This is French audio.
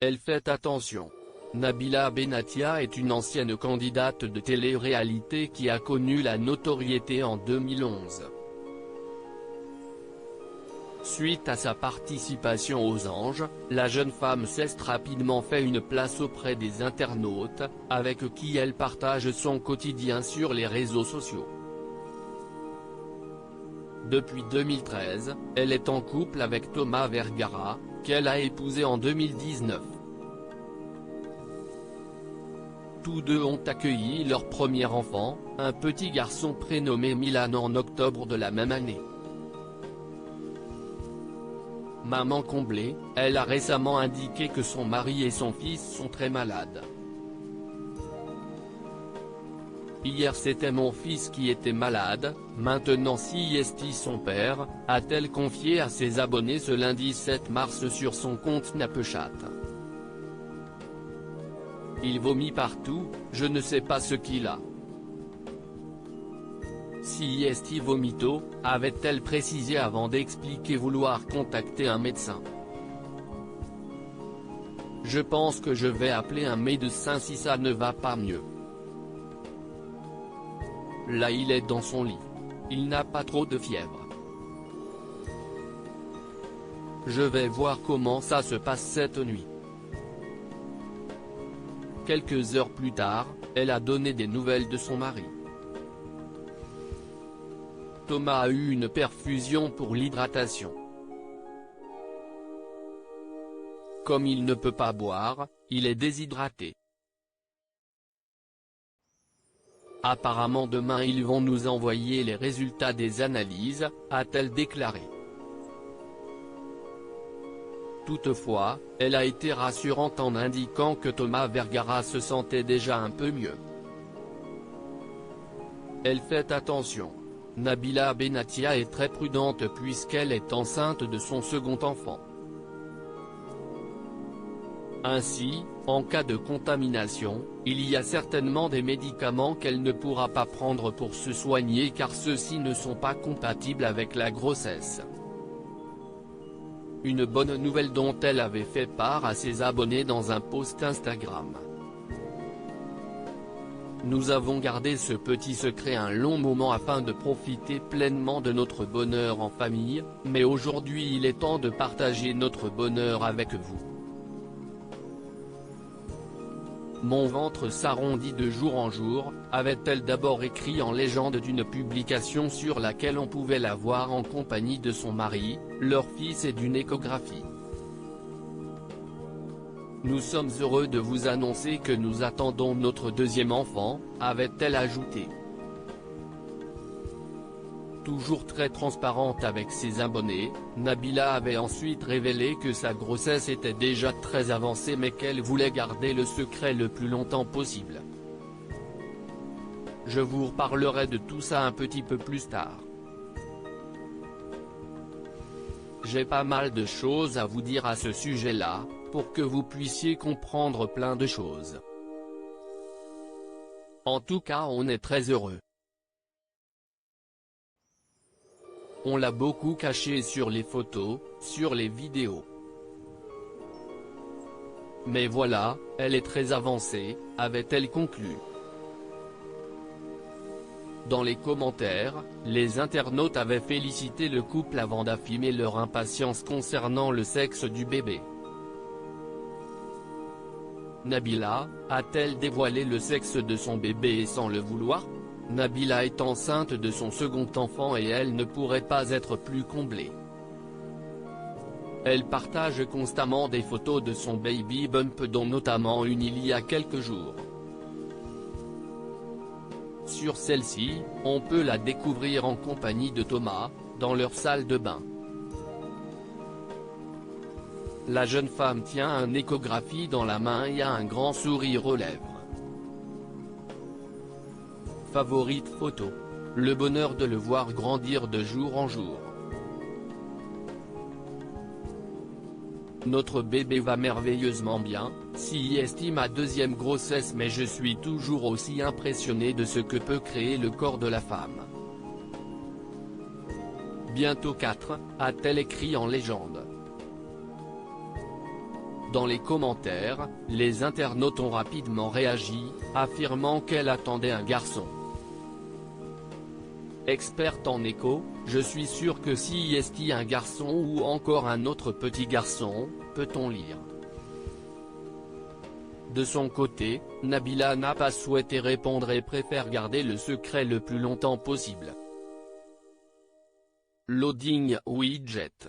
Elle fait attention. Nabila Benatia est une ancienne candidate de télé-réalité qui a connu la notoriété en 2011. Suite à sa participation aux Anges, la jeune femme s'est rapidement fait une place auprès des internautes, avec qui elle partage son quotidien sur les réseaux sociaux. Depuis 2013, elle est en couple avec Thomas Vergara, qu'elle a épousé en 2019. Tous deux ont accueilli leur premier enfant, un petit garçon prénommé Milan en octobre de la même année. Maman comblée, elle a récemment indiqué que son mari et son fils sont très malades. Hier c'était mon fils qui était malade, maintenant si est son père, a-t-elle confié à ses abonnés ce lundi 7 mars sur son compte Snapchat. Il vomit partout, je ne sais pas ce qu'il a. Si est vomito, avait-elle précisé avant d'expliquer vouloir contacter un médecin. Je pense que je vais appeler un médecin si ça ne va pas mieux. Là il est dans son lit. Il n'a pas trop de fièvre. Je vais voir comment ça se passe cette nuit. Quelques heures plus tard, elle a donné des nouvelles de son mari. Thomas a eu une perfusion pour l'hydratation. Comme il ne peut pas boire, il est déshydraté. Apparemment demain ils vont nous envoyer les résultats des analyses, a-t-elle déclaré. Toutefois, elle a été rassurante en indiquant que Thomas Vergara se sentait déjà un peu mieux. Elle fait attention. Nabila Benatia est très prudente puisqu'elle est enceinte de son second enfant. Ainsi, en cas de contamination, il y a certainement des médicaments qu'elle ne pourra pas prendre pour se soigner car ceux-ci ne sont pas compatibles avec la grossesse. Une bonne nouvelle dont elle avait fait part à ses abonnés dans un post Instagram. Nous avons gardé ce petit secret un long moment afin de profiter pleinement de notre bonheur en famille, mais aujourd'hui il est temps de partager notre bonheur avec vous. Mon ventre s'arrondit de jour en jour, avait-elle d'abord écrit en légende d'une publication sur laquelle on pouvait la voir en compagnie de son mari, leur fils et d'une échographie. Nous sommes heureux de vous annoncer que nous attendons notre deuxième enfant, avait-elle ajouté. Toujours très transparente avec ses abonnés, Nabila avait ensuite révélé que sa grossesse était déjà très avancée mais qu'elle voulait garder le secret le plus longtemps possible. Je vous reparlerai de tout ça un petit peu plus tard. J'ai pas mal de choses à vous dire à ce sujet-là, pour que vous puissiez comprendre plein de choses. En tout cas on est très heureux. On l'a beaucoup caché sur les photos, sur les vidéos. Mais voilà, elle est très avancée, avait-elle conclu. Dans les commentaires, les internautes avaient félicité le couple avant d'affirmer leur impatience concernant le sexe du bébé. Nabila, a-t-elle dévoilé le sexe de son bébé sans le vouloir? Nabila est enceinte de son second enfant et elle ne pourrait pas être plus comblée. Elle partage constamment des photos de son baby bump dont notamment une il y a quelques jours. Sur celle-ci, on peut la découvrir en compagnie de Thomas, dans leur salle de bain. La jeune femme tient une échographie dans la main et a un grand sourire aux lèvres. Favorite photo. Le bonheur de le voir grandir de jour en jour. Notre bébé va merveilleusement bien, si estime ma deuxième grossesse mais je suis toujours aussi impressionné de ce que peut créer le corps de la femme. Bientôt 4, a-t-elle écrit en légende. Dans les commentaires, les internautes ont rapidement réagi, affirmant qu'elle attendait un garçon. Experte en écho, je suis sûr que si est-il un garçon ou encore un autre petit garçon, peut-on lire. De son côté, Nabila n'a pas souhaité répondre et préfère garder le secret le plus longtemps possible. Loading widget.